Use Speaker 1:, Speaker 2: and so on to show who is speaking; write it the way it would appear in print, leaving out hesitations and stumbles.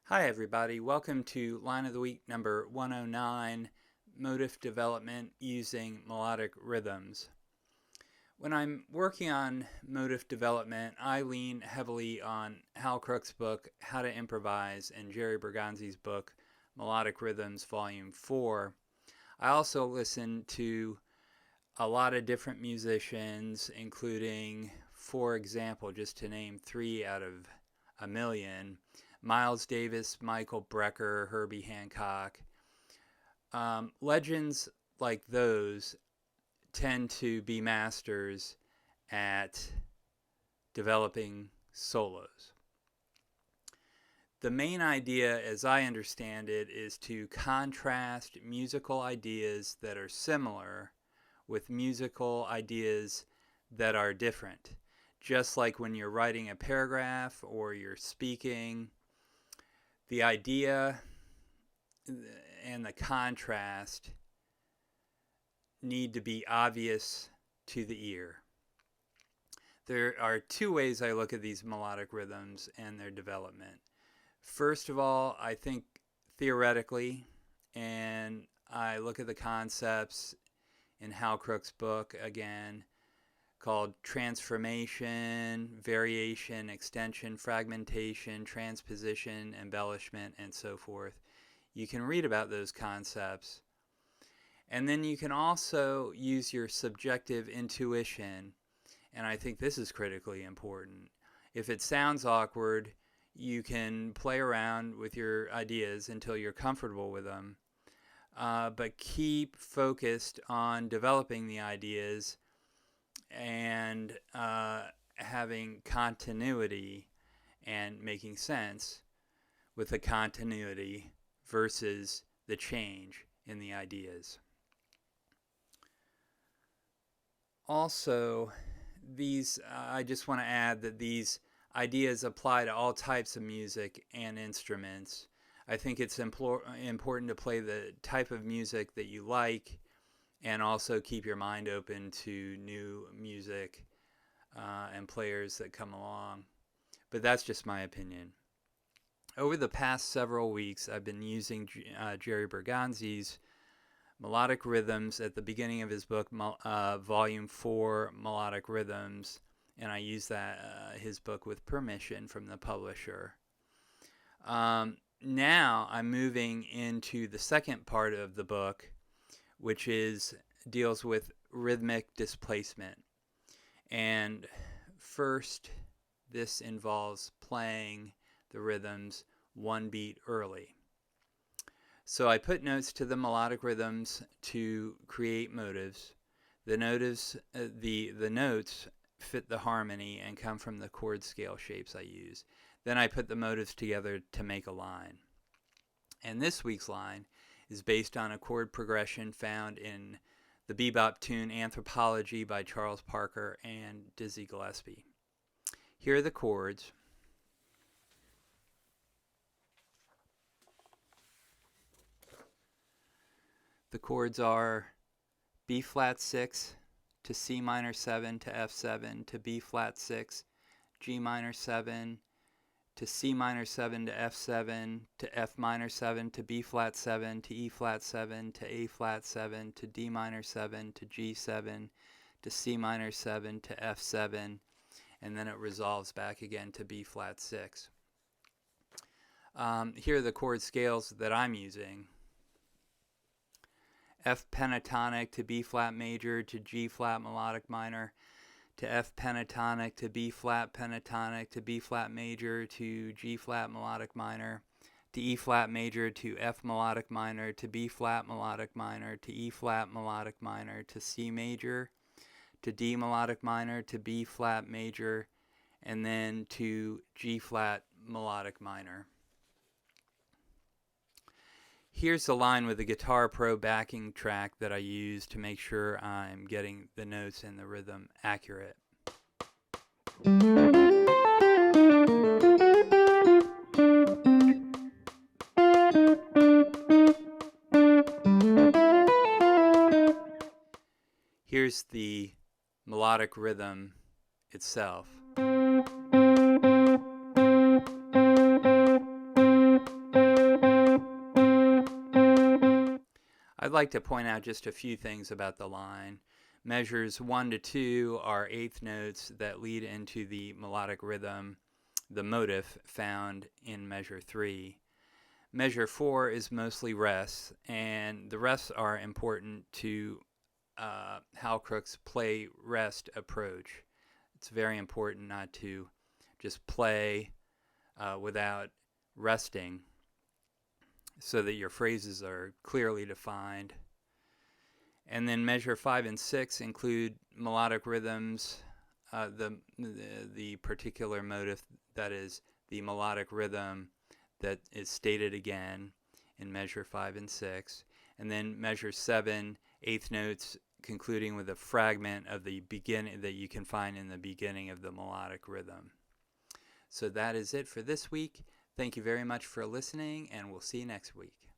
Speaker 1: Hi everybody, welcome to Line of the Week number 109, Motive Development Using Melodic Rhythms. When I'm working on motive development, I lean heavily on Hal Crook's book, How to Improvise, and Jerry Bergonzi's book, Melodic Rhythms Volume 4. I also listen to a lot of different musicians, including, for example, just to name 3 out of a million, Miles Davis, Michael Brecker, Herbie Hancock. Legends like those tend to be masters at developing solos. The main idea, as I understand it, is to contrast musical ideas that are similar with musical ideas that are different. Just like when you're writing a paragraph or you're speaking, the idea and the contrast need to be obvious to the ear. There are 2 ways I look at these melodic rhythms and their development. First of all, I think theoretically, and I look at the concepts in Hal Crook's book again, called transformation, variation, extension, fragmentation, transposition, embellishment, and so forth. You can read about those concepts. And then you can also use your subjective intuition, and I think this is critically important. If it sounds awkward, you can play around with your ideas until you're comfortable with them, but keep focused on developing the ideas and having continuity and making sense with the continuity versus the change in the ideas. Also, I just want to add that these ideas apply to all types of music and instruments. I think it's important to play the type of music that you like, and also keep your mind open to new music and players that come along. But that's just my opinion. Over the past several weeks, I've been using Jerry Bergonzi's Melodic Rhythms at the beginning of his book, Volume 4, Melodic Rhythms, and I use his book with permission from the publisher. Now I'm moving into the second part of the book, which deals with rhythmic displacement. And first, this involves playing the rhythms 1 beat early. So I put notes to the melodic rhythms to create motives. The notes fit the harmony and come from the chord scale shapes I use. Then I put the motives together to make a line. And this week's line is based on a chord progression found in the bebop tune Anthropology by Charles Parker and Dizzy Gillespie. Here are the chords. The chords are B flat 6 to C minor 7 to F7 to B flat 6, G minor 7 to C minor 7 to F7 to F minor 7 to B flat 7 to E flat 7 to A flat 7 to D minor 7 to G7 to C minor 7 to F7, and then it resolves back again to B flat 6. Here are the chord scales that I'm using. F pentatonic to B flat major to G flat melodic minor to F pentatonic to B flat pentatonic to B flat major to G flat melodic minor to E flat major to F melodic minor to B flat melodic minor to E flat melodic minor to C major to D melodic minor to B flat major, and then to G flat melodic minor. Here's the line with the Guitar Pro backing track that I use to make sure I'm getting the notes and the rhythm accurate. Here's the melodic rhythm itself. like to point out just a few things about the line. Measures 1 to 2 are eighth notes that lead into the melodic rhythm, the motif found in measure 3. Measure 4 is mostly rests, and the rests are important to Hal Crook's play rest approach. It's very important not to just play without resting, so that your phrases are clearly defined. And then measure 5 and 6 include melodic rhythms, the particular motif that is the melodic rhythm that is stated again in measure 5 and 6. And then measure 7, eighth notes concluding with a fragment of the beginning that you can find in the beginning of the melodic rhythm. So that is it for this week. Thank you very much for listening, and we'll see you next week.